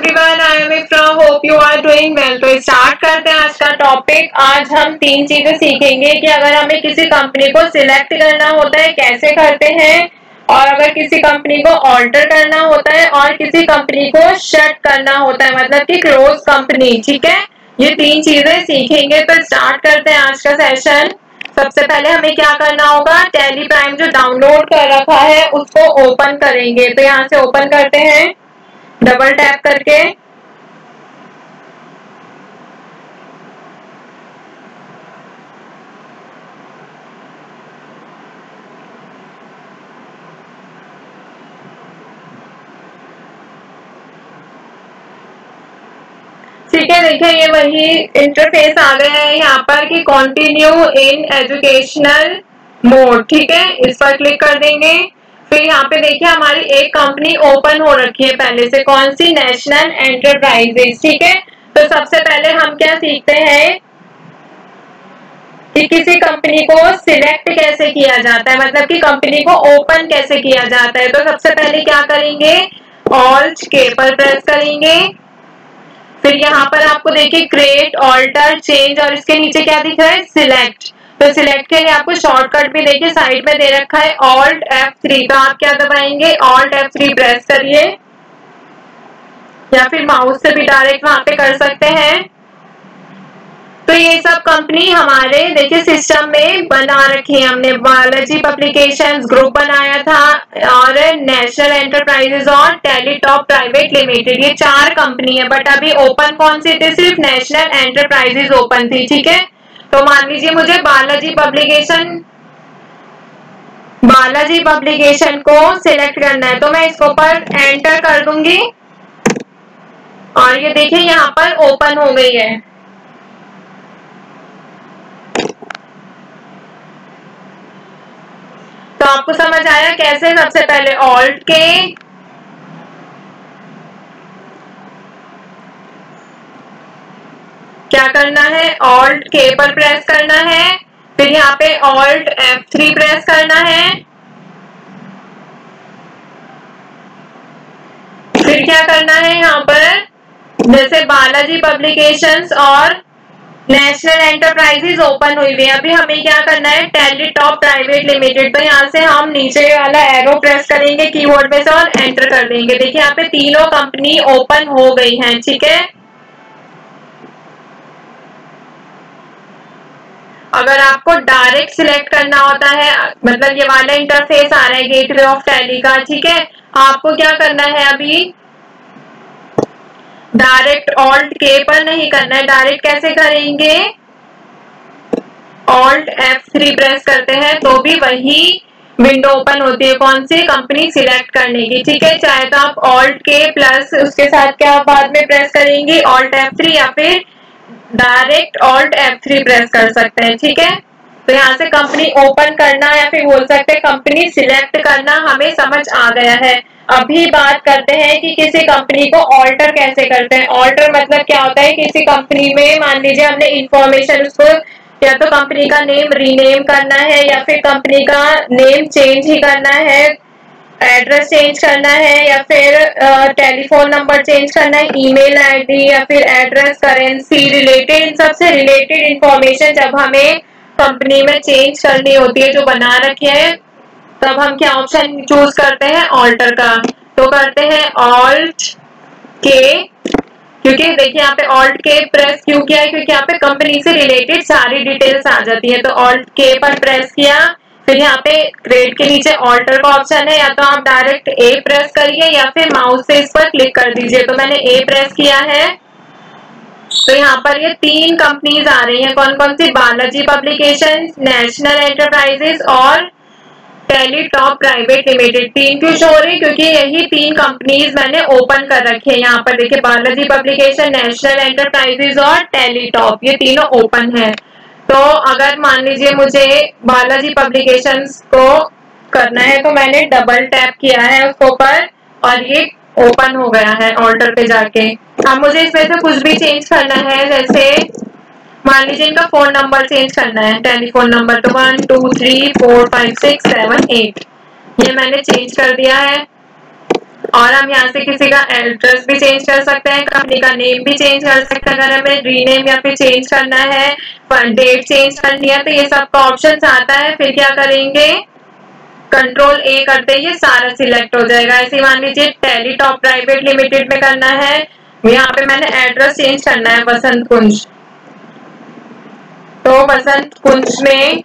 everyone, I am Ifra. Hope you are doing well. तो start करते हैं आज का टॉपिक। आज हम 3 चीजें सीखेंगे कि अगर हमें किसी कंपनी को सिलेक्ट करना होता है कैसे करते हैं, और अगर किसी कंपनी को ऑल्टर करना होता है और किसी कंपनी को शट करना होता है, मतलब कि क्लोज कंपनी। ठीक है, ये 3 चीजें सीखेंगे। तो स्टार्ट करते हैं आज का सेशन। सबसे पहले हमें क्या करना होगा, टैली प्राइम जो डाउनलोड कर रखा है उसको ओपन करेंगे। तो यहाँ से ओपन करते हैं डबल टैप करके। ठीक है, देखिए ये वही इंटरफेस आ गया है यहाँ पर कि कंटिन्यू इन एजुकेशनल मोड। ठीक है, इस पर क्लिक कर देंगे। फिर यहाँ पे देखिए हमारी एक कंपनी ओपन हो रखी है पहले से, कौन सी, नेशनल एंटरप्राइजेस। ठीक है, तो सबसे पहले हम क्या सीखते हैं कि किसी कंपनी को सिलेक्ट कैसे किया जाता है, मतलब कि कंपनी को ओपन कैसे किया जाता है। तो सबसे पहले क्या करेंगे, ऑल्ट के पर प्रेस करेंगे। फिर यहाँ पर आपको देखिए क्रिएट, ऑल्टर, चेंज और इसके नीचे क्या दिख रहा है, सिलेक्ट। तो सिलेक्ट के लिए आपको शॉर्टकट भी देखिए साइड में दे रखा है ऑल्ट F3। तो आप क्या दबाएंगे, ऑल्ट F3 प्रेस करिए, या फिर माउस से भी डायरेक्ट वहां पे कर सकते हैं। तो ये सब कंपनी हमारे देखिए सिस्टम में बना रखी है हमने। बालाजी पब्लिकेशंस ग्रुप बनाया था, और नेशनल एंटरप्राइजेस और टेलीटॉप प्राइवेट लिमिटेड, ये 4 कंपनी है। बट अभी ओपन कौन सी थी, सिर्फ नेशनल एंटरप्राइजेस ओपन थी। ठीक है, तो मान लीजिए मुझे बालाजी पब्लिकेशन को सिलेक्ट करना है, तो मैं इसको पर एंटर कर दूंगी और ये देखिए यहाँ पर ओपन हो गई है। तो आपको समझ आया कैसे, सबसे पहले ऑल्ट के, क्या करना है, ऑल्ट के पर प्रेस करना है। फिर यहाँ पे ऑल्ट F3 प्रेस करना है। फिर क्या करना है, यहाँ पर जैसे बालाजी पब्लिकेशंस और नेशनल एंटरप्राइजेस ओपन हुई हुई है, अभी हमें क्या करना है, टेलीटॉप प्राइवेट लिमिटेड। तो यहाँ से हम नीचे वाला एरो प्रेस करेंगे कीबोर्ड पे से और एंटर कर देंगे। देखिए यहाँ पे तीनों कंपनी ओपन हो गई हैं। ठीक है, अगर आपको डायरेक्ट सिलेक्ट करना होता है, मतलब ये वाला इंटरफेस आ रहा है गेटवे ऑफ टैली का। ठीक है, आपको क्या करना है, अभी डायरेक्ट ऑल्ट के पर नहीं करना है। डायरेक्ट कैसे करेंगे, ऑल्ट F3 प्रेस करते हैं तो भी वही विंडो ओपन होती है, कौन सी, कंपनी सिलेक्ट करने की। ठीक है, चाहे तो आप ऑल्ट के प्लस उसके साथ क्या बाद में प्रेस करेंगे, ऑल्ट F3, या फिर डायरेक्ट ऑल्ट F3 प्रेस कर सकते हैं। ठीक है, तो यहाँ से कंपनी ओपन करना या फिर बोल सकते हैं कंपनी सिलेक्ट करना हमें समझ आ गया है। अभी बात करते हैं कि किसी कंपनी को ऑल्टर कैसे करते हैं। ऑल्टर मतलब क्या होता है, किसी कंपनी में मान लीजिए हमने इंफॉर्मेशन, उसको या तो कंपनी का नेम रीनेम करना है, या फिर कंपनी का नेम चेंज ही करना है, एड्रेस चेंज करना है, या फिर टेलीफोन नंबर चेंज करना है, ईमेल आईडी, या फिर एड्रेस, करेंसी रिलेटेड, इन सबसे रिलेटेड इंफॉर्मेशन जब हमें कंपनी में चेंज करनी होती है जो बना रखी है, तब हम क्या ऑप्शन चूज करते हैं, ऑल्टर का। तो करते हैं ऑल्ट के, क्योंकि देखिए यहाँ पे ऑल्ट के प्रेस क्यों किया है, क्योंकि यहाँ पे कंपनी से रिलेटेड सारी डिटेल्स आ जाती है। तो ऑल्ट के पर प्रेस किया, फिर यहाँ पे क्रिएट के नीचे ऑल्टर का ऑप्शन है, या तो आप डायरेक्ट A प्रेस करिए या फिर माउस से इस पर क्लिक कर दीजिए। तो मैंने A प्रेस किया है। तो यहाँ पर ये 3 कंपनीज आ रही हैं, कौन कौन सी, बालाजी पब्लिकेशंस, नेशनल एंटरप्राइजेस और टेलीटॉप प्राइवेट लिमिटेड। 3 क्यों शो हो रही, क्योंकि यही 3 कंपनीज मैंने ओपन कर रखी है। यहाँ पर देखिए बालाजी पब्लिकेशन, नेशनल एंटरप्राइजेस और टेलीटॉप, ये तीनों ओपन है। तो अगर मान लीजिए मुझे बालाजी पब्लिकेशंस को करना है तो मैंने डबल टैप किया है उसके ऊपर और ये ओपन हो गया है ऑल्टर पे जाके। अब मुझे इसमें से कुछ भी चेंज करना है, जैसे मान लीजिए इनका फोन नंबर चेंज करना है, टेलीफोन नंबर, तो 1 2 3 4 5 6 7 8 ये मैंने चेंज कर दिया है। और हम यहाँ से किसी का एड्रेस भी चेंज कर सकते हैं, कंपनी का नेम भी चेंज कर सकते हैं अगर हमें रीनेम या फिर चेंज करना है, डेट चेंज करनी है, तो ये सब का ऑप्शन आता है। फिर क्या करेंगे, कंट्रोल ए करते ही ये सारा सिलेक्ट हो जाएगा। ऐसे मान लीजिए टैली टॉप प्राइवेट लिमिटेड में करना है, यहाँ पे मैंने एड्रेस चेंज करना है बसंत कुंज, तो बसंत कुंज में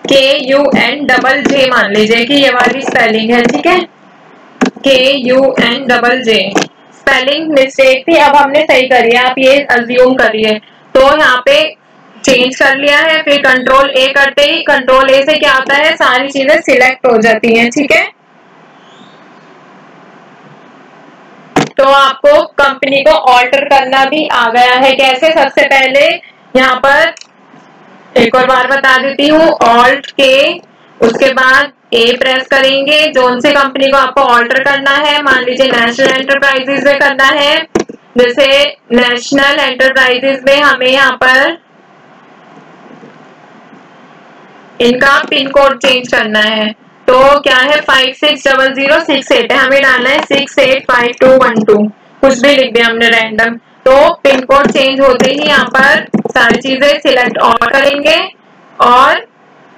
KUNJJ मान लीजिए कि ये वाली स्पेलिंग है, ठीक है, KUNJJ स्पेलिंग मिस्टेक थी, अब हमने सही करी है, आप ये अज्यूम करिए। तो यहाँ पे चेंज कर लिया है, फिर कंट्रोल ए करते ही कंट्रोल ए से क्या होता है, सारी चीजें सिलेक्ट हो जाती हैं, ठीक है। तो आपको कंपनी को ऑल्टर करना भी आ गया है। कैसे, सबसे पहले यहाँ पर एक और बार बता देती हूँ, ऑल्ट के उसके बाद ए प्रेस करेंगे, जोन से कंपनी को आपको ऑल्टर करना है, मान लीजिए नेशनल एंटरप्राइजेज में करना है, जैसे नेशनल एंटरप्राइजेज में हमें यहाँ पर इनका पिन कोड चेंज करना है, तो क्या है 560068 है, हमें डालना है 685212, कुछ भी लिख दिया हमने रैंडम। तो पिन कोड चेंज होते ही यहाँ पर सारी चीजें सिलेक्ट ऑल करेंगे और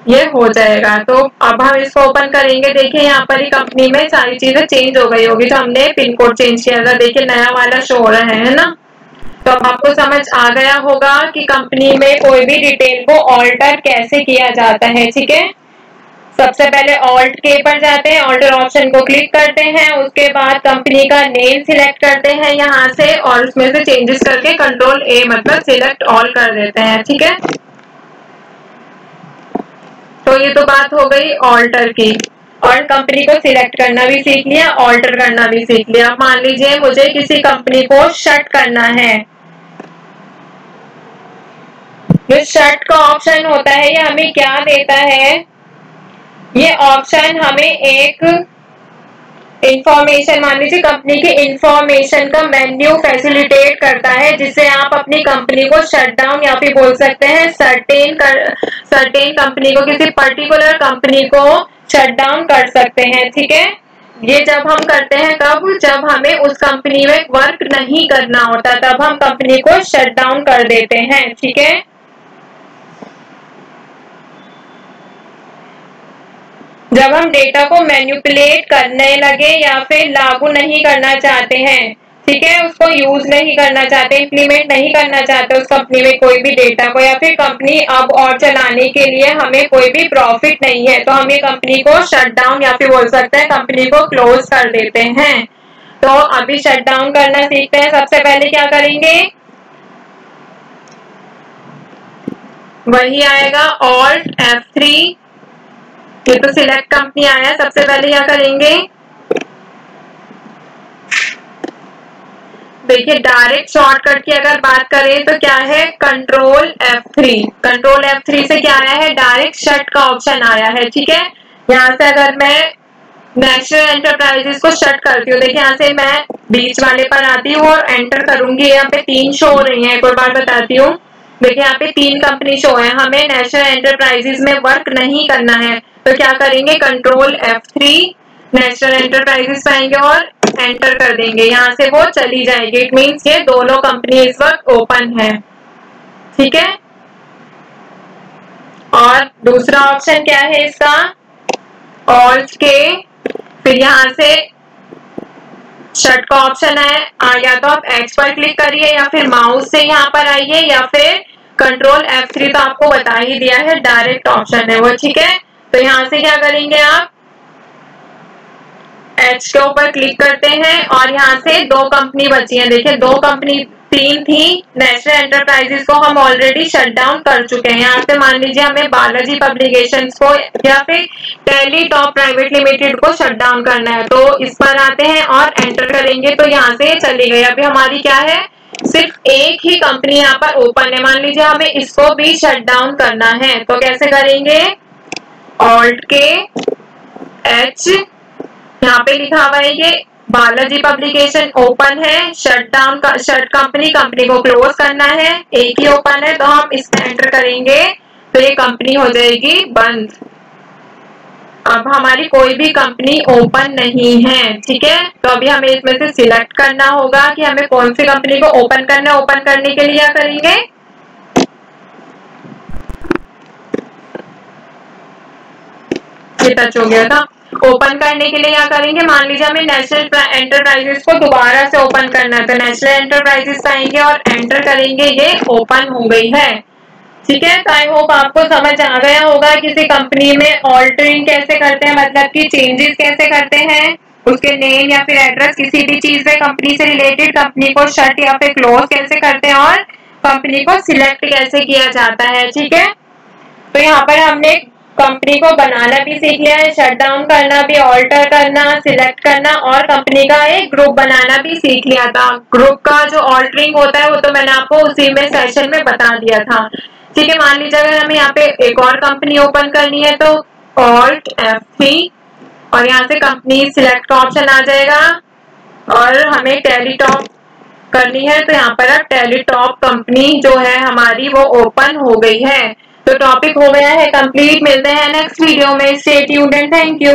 ये हो जाएगा। तो अब हम इसको ओपन करेंगे, देखिए यहाँ पर ही कंपनी में सारी चीजें चेंज हो गई होगी, तो हमने पिन कोड चेंज किया था, देखिए नया वाला शो हो रहा है ना। तो अब आपको समझ आ गया होगा कि कंपनी में कोई भी डिटेल को ऑल्टर कैसे किया जाता है, ठीक है। सबसे पहले ऑल्ट के पर जाते हैं, ऑल्टर ऑप्शन को क्लिक करते हैं, उसके बाद कंपनी का नेम सिलेक्ट करते हैं यहाँ से और उसमें से चेंजेस करके कंट्रोल ए मतलब सिलेक्ट ऑल कर देते हैं, ठीक है। तो ये तो बात हो गई ऑल्टर की, और कंपनी को सिलेक्ट करना भी सीख लिया, ऑल्टर करना भी सीख लिया। मान लीजिए मुझे किसी कंपनी को शट करना है, जो शट का ऑप्शन होता है ये हमें क्या देता है, ये ऑप्शन हमें एक इंफॉर्मेशन, मान लीजिए कंपनी की इंफॉर्मेशन का मेन्यू फैसिलिटेट करता है, जिससे आप अपनी कंपनी को शट डाउन या फिर बोल सकते हैं सर्टेन कंपनी को, किसी पर्टिकुलर कंपनी को शट डाउन कर सकते हैं, ठीक है। ये जब हम करते हैं कब, जब हमें उस कंपनी में वर्क नहीं करना होता, तब हम कंपनी को शट डाउन कर देते हैं, ठीक है। जब हम डेटा को मैनिपुलेट करने लगे या फिर लागू नहीं करना चाहते हैं, ठीक है, उसको यूज नहीं करना चाहते, इंप्लीमेंट नहीं करना चाहते उस कंपनी में कोई भी डेटा को, या फिर कंपनी अब और चलाने के लिए हमें कोई भी प्रॉफिट नहीं है, तो हम ये कंपनी को शट डाउन या फिर बोल सकते हैं कंपनी को क्लोज कर देते हैं। तो अभी शट डाउन करना सीखते हैं। सबसे पहले क्या करेंगे, वही आएगा ऑल्ट F3, ये तो सिलेक्ट कंपनी आया। सबसे पहले क्या करेंगे, देखिए डायरेक्ट शॉर्टकट की अगर बात करें तो क्या है, कंट्रोल F3, कंट्रोल F3 से क्या आया है, डायरेक्ट शट का ऑप्शन आया है, ठीक है। यहाँ से अगर मैं नेशनल एंटरप्राइजेस को शट करती हूँ, देखिए यहाँ से मैं बीच वाले पर आती हूँ और एंटर करूंगी, यहाँ पे 3 शो हो रही है, एक और बार बताती हूँ, देखिए यहाँ पे 3 कंपनी शो है, हमें नेशनल एंटरप्राइजेस में वर्क नहीं करना है, तो क्या करेंगे, कंट्रोल F3 नेशनल एंटरप्राइजेस पाएंगे और एंटर कर देंगे, यहाँ से वो चली जाएगी। इट मीन्स ये दोनों कंपनी इस वक्त ओपन है, ठीक है। और दूसरा ऑप्शन क्या है इसका, ऑल्ट के, फिर यहाँ से शट का ऑप्शन है, या तो आप X पर क्लिक करिए या फिर माउस से यहाँ पर आइए या फिर कंट्रोल F3 तो आपको बता ही दिया है, डायरेक्ट ऑप्शन है वो, ठीक है। तो यहाँ से क्या करेंगे, आप H के ऊपर क्लिक करते हैं और यहाँ से 2 कंपनी बची हैं, देखिए 2 कंपनी, 3 थी, नेशनल एंटरप्राइजेस को हम ऑलरेडी शट डाउन कर चुके हैं। यहाँ पे मान लीजिए हमें बालाजी पब्लिकेशंस को या फिर टैली टॉप प्राइवेट लिमिटेड को शट डाउन करना है, तो इस पर आते हैं और एंटर करेंगे, तो यहाँ से चली गई। अभी हमारी क्या है, सिर्फ एक ही कंपनी यहाँ पर ओपन है, मान लीजिए हमें इसको भी शट डाउन करना है, तो कैसे करेंगे, ऑल्ट के H, यहाँ पे लिखा हुआ है ये बालाजी पब्लिकेशन ओपन है, शट डाउन का शट कंपनी को क्लोज करना है, एक ही ओपन है, तो हम इसमें एंटर करेंगे तो ये कंपनी हो जाएगी बंद। अब हमारी कोई भी कंपनी ओपन नहीं है, ठीक है। तो अभी हमें इसमें से सिलेक्ट करना होगा कि हमें कौन सी कंपनी को ओपन करना है। ओपन करने के लिए क्या करेंगे, ये टच हो गया था। ओपन करने के लिए क्या करेंगे, मान लीजिए हमें नेशनल एंटरप्राइजेस को दोबारा से ओपन करना है, तो नेशनल एंटरप्राइजेस आएंगे और एंटर करेंगे, ये ओपन हो गई है, ठीक है। तो आई होप आपको समझ आ गया होगा किसी कंपनी में ऑल्टरिंग कैसे करते हैं, मतलब कि चेंजेस कैसे करते हैं, उसके नेम या फिर एड्रेस किसी भी चीज में कंपनी से रिलेटेड, कंपनी को शट या फिर क्लोज कैसे करते हैं और कंपनी को सिलेक्ट कैसे किया जाता है, ठीक है। तो यहाँ पर हमने कंपनी को बनाना भी सीख लिया है, शट डाउन करना भी, ऑल्टर करना, सिलेक्ट करना और कंपनी का एक ग्रुप बनाना भी सीख लिया था। ग्रुप का जो ऑल्टरिंग होता है वो तो मैंने आपको उसी में सेशन में बता दिया था, ठीक है। मान लीजिए अगर हमें यहाँ पे एक और कंपनी ओपन करनी है तो Alt F3 और यहाँ से कंपनी सिलेक्ट का ऑप्शन आ जाएगा और हमें टेलीटॉप करनी है, तो यहाँ पर अब टेलीटॉप कंपनी जो है हमारी वो ओपन हो गई है। तो टॉपिक हो गया है कंप्लीट। मिलते हैं नेक्स्ट वीडियो में। Stay tuned and thank you.